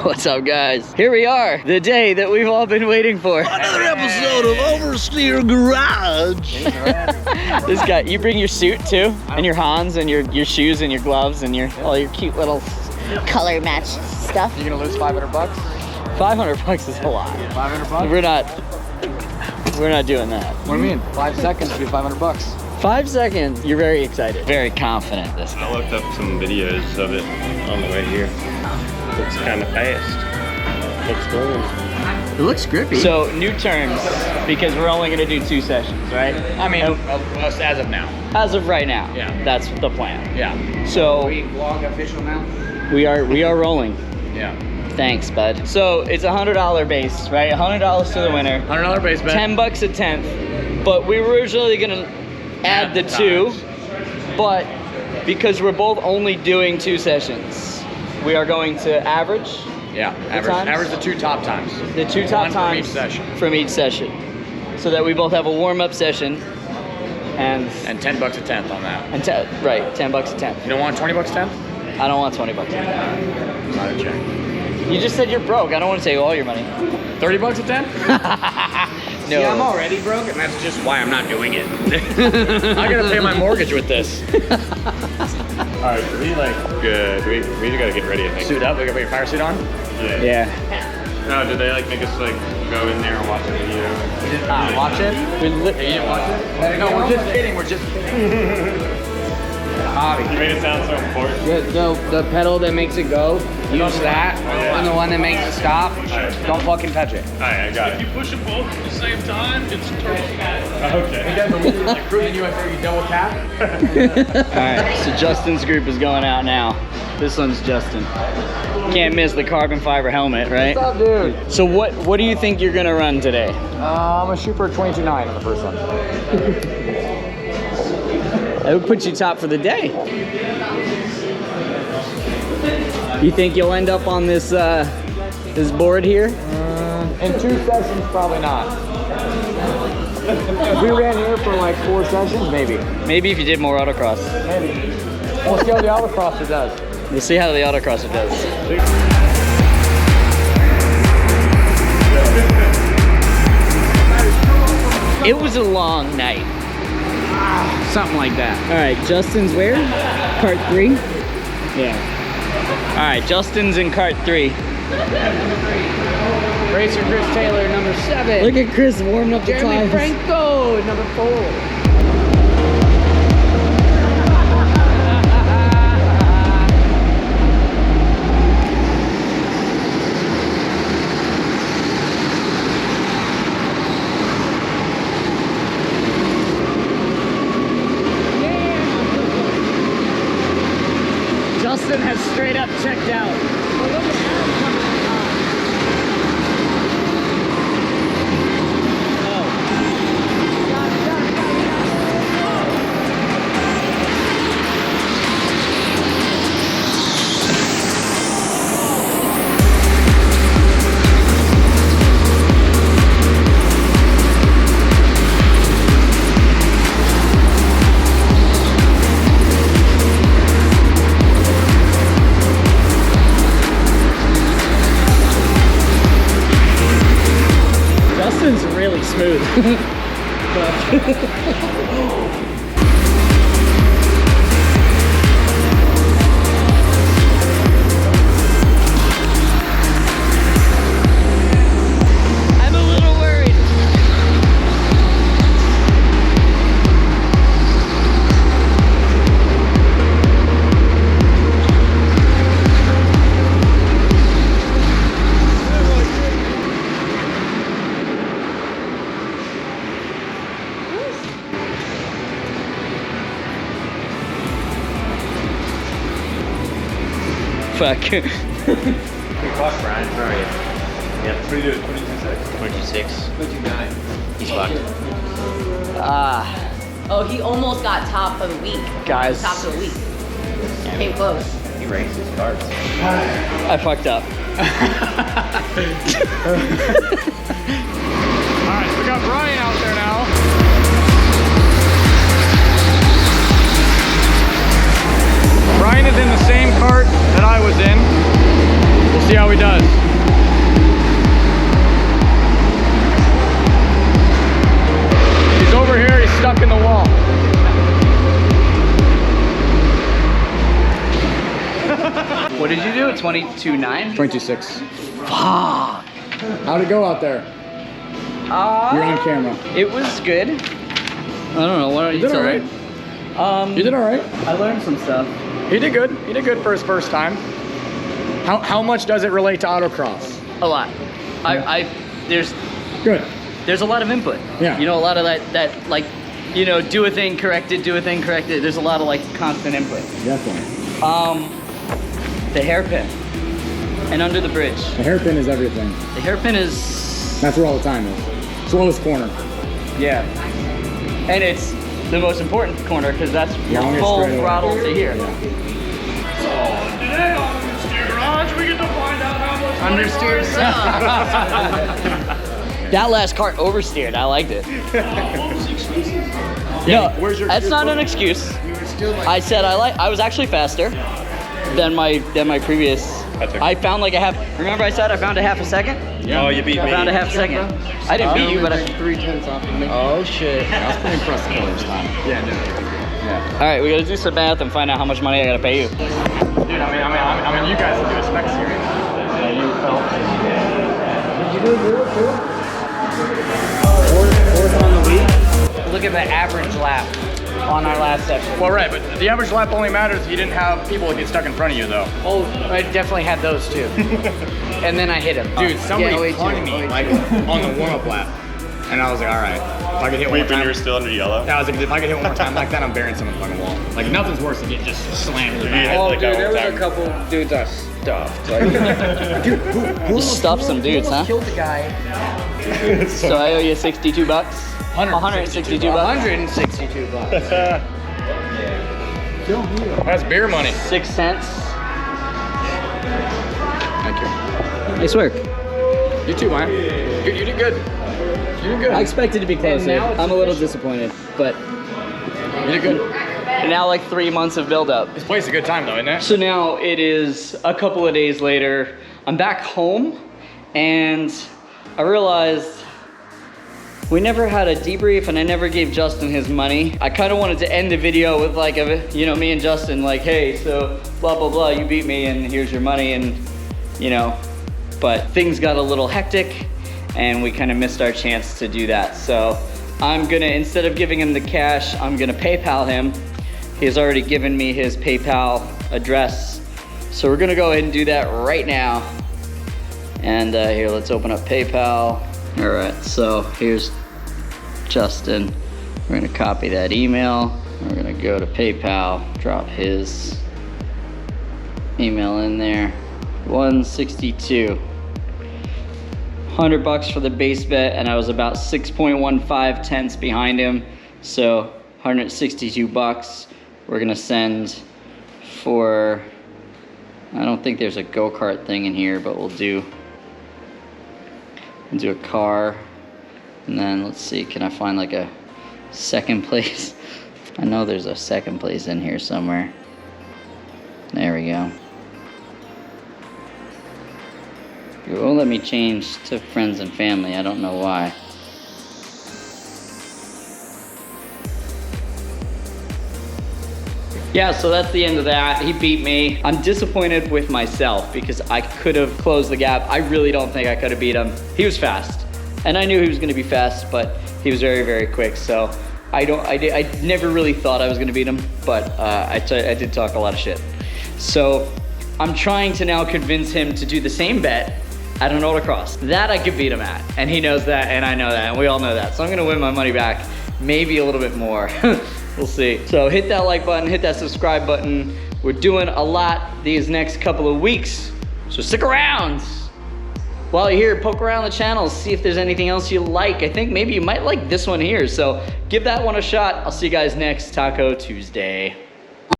What's up, guys? Here we are, the day that we've all been waiting for. Another episode of Oversteer Garage. This guy, you bring your suit too, and your Hans, and your shoes, and your gloves, and all your cute little color match stuff. You're gonna lose 500 bucks? 500 bucks is a lot. 500 bucks? We're not doing that. What do you mean? 5 seconds to be 500 bucks. 5 seconds. You're very excited, very confident this time. I looked up some videos of it on the way here. Looks kind of fast. Looks clean. It looks grippy. So new terms, because we're only gonna do 2 sessions, right? I mean, as of now. As of right now. Yeah. That's the plan. Yeah. So we vlog official now? we are rolling. Yeah. Thanks, bud. So it's $100 base, right? $100 to the winner. $100 base bet. $10 a tenth. But we were originally gonna add the 2, but because we're both only doing 2 sessions, we are going to average. Yeah, average the 2 top times. The 2 top times from each session. So that we both have a warm-up session and $10 a tenth on that. And right, $10 a tenth. You don't want 20 bucks a tenth? I don't want 20 bucks a tenth. Not a check. You just said you're broke. I don't want to take all your money. 30 bucks a tenth? No. See, I'm already broke, and that's just why I'm not doing it. I gotta pay my mortgage with this. All right, we good. We just gotta get ready, I think. Suit up, we gotta put your fire suit on? Yeah. No, did they make us go in there and watch a video? Watch it? You didn't watch it? No, we're just kidding, Hobby. You made it sound so important. The pedal that makes it go, use that, and the one that makes it stop, don't fucking touch it. Alright, I got it. If you push them both at the same time, it's turtle. Okay. Like cruising you after you double tap? Alright, so Justin's group is going out now. This one's Justin. Can't miss the carbon fiber helmet, right? What's up, dude? So what do you think you're gonna run today? I'm gonna shoot for a 22.9 on the first one. That would put you top for the day. You think you'll end up on this this board here? In 2 sessions, probably not. If we ran here for like 4 sessions, maybe. Maybe if you did more autocross. Maybe. We'll see how the autocrosser does. We'll see how the autocrosser does. It was a long night. Something like that. All right, Justin's where? Kart 3? Yeah. All right, Justin's in Kart 3. Racer Chris Taylor, number 7. Look at Chris warming up the Jeremy tires. Franco, number 4. Justin has straight up checked out. Justin's really smooth. I'm a little worried. Fuck. Fuck, Brian. Where are you? Yeah, 22.6. 26. 29. He's fucked. Oh, he almost got top of the week. Guys. Top of the week. Came close. He ranks his cards. I fucked up. Alright, we got Brian out there now. Brian is in the same cart that I was in. We'll see how he does. He's over here, he's stuck in the wall. What did you do? 22.9? 22.6. Fuck. How'd it go out there? You're on camera. It was good. I don't know. What are you did all right. You did all right. I learned some stuff. He did good. He did good for his first time. How much does it relate to autocross? A lot. There's Good. a lot of input. Yeah. You know, a lot of that like, you know, do a thing, correct it, do a thing, correct it. There's a lot of like constant input. Definitely. The hairpin and under the bridge. The hairpin is everything. The hairpin is... That's where all the time is. Slowest corner. Yeah. And it's the most important corner because that's your Longest full straightaway. throttle to here. So today on Understeer Garage, we get to find out how much money Understeer we're That last cart oversteered. I liked it. What was the excuses? No, that's not an excuse. I said I was actually faster than my previous. I found like a half. Remember I said I found a half a second? Yeah. Oh, you beat me. I found a half a second. I didn't beat you, but I. 3/10 off of me. Oh shit. That was pretty impressive this time. Yeah, no. All right, we gotta do some math and find out how much money I gotta pay you. Dude, I mean, you guys can do a spec series. Did you do a good too? Fourth on the week. Look at the average lap on our last session. Well, right, but the average lap only matters if you didn't have people get stuck in front of you, though. Oh, I definitely had those too. And then I hit him. Dude, somebody Yeah, clung me like on the warm-up lap, and I was like, all right, if I could hit one more Wait, when time. you were still under yellow? Yeah, I was like, if I could hit one more time like that, I'm burying someone on the wall. Like nothing's worse than getting just slammed in the back. Oh, Like dude, that there one was a time. couple dudes I stuffed. You stuffed some dudes, huh? Killed the guy. So I owe you $62. 162 bucks. 162 bucks. That's beer money. 6 cents. Thank you. Nice work. You too, man. You did good. You did good. I expected to be closer. now it's I'm a little disappointed, but You did good. now like 3 months of build-up. This place is a good time, though, isn't it? So now it is a couple of days later. I'm back home, and I realized we never had a debrief, and I never gave Justin his money. I kind of wanted to end the video with like me and Justin, like, hey, so blah, blah, blah, you beat me, and here's your money, and but things got a little hectic, and we kind of missed our chance to do that. So I'm gonna, instead of giving him the cash, I'm gonna PayPal him. He's already given me his PayPal address. So we're gonna go ahead and do that right now. And here, let's open up PayPal. All right, so here's Justin. We're gonna copy that email. We're gonna go to PayPal, drop his email in there. 162. $100 for the base bet, and I was about 6.15 tenths behind him. So $162. We're gonna send for, I don't think there's a go-kart thing in here, but we'll do a car. And then let's see, can I find like a second place? I know there's a second place in here somewhere. There we go. It won't let me change to friends and family. I don't know why. Yeah, so that's the end of that. He beat me. I'm disappointed with myself because I could have closed the gap. I really don't think I could have beat him. He was fast, and I knew he was gonna be fast, but he was very, very quick. So I never really thought I was gonna beat him, but I did talk a lot of shit. So I'm trying to now convince him to do the same bet at an autocross. That I could beat him at, and he knows that, and I know that, and we all know that. So I'm gonna win my money back, maybe a little bit more. We'll see. So hit that like button, hit that subscribe button. We're doing a lot these next couple of weeks, so stick around. While you're here, poke around the channel, see if there's anything else you like. I think maybe you might like this one here, so give that one a shot. I'll see you guys next Taco Tuesday.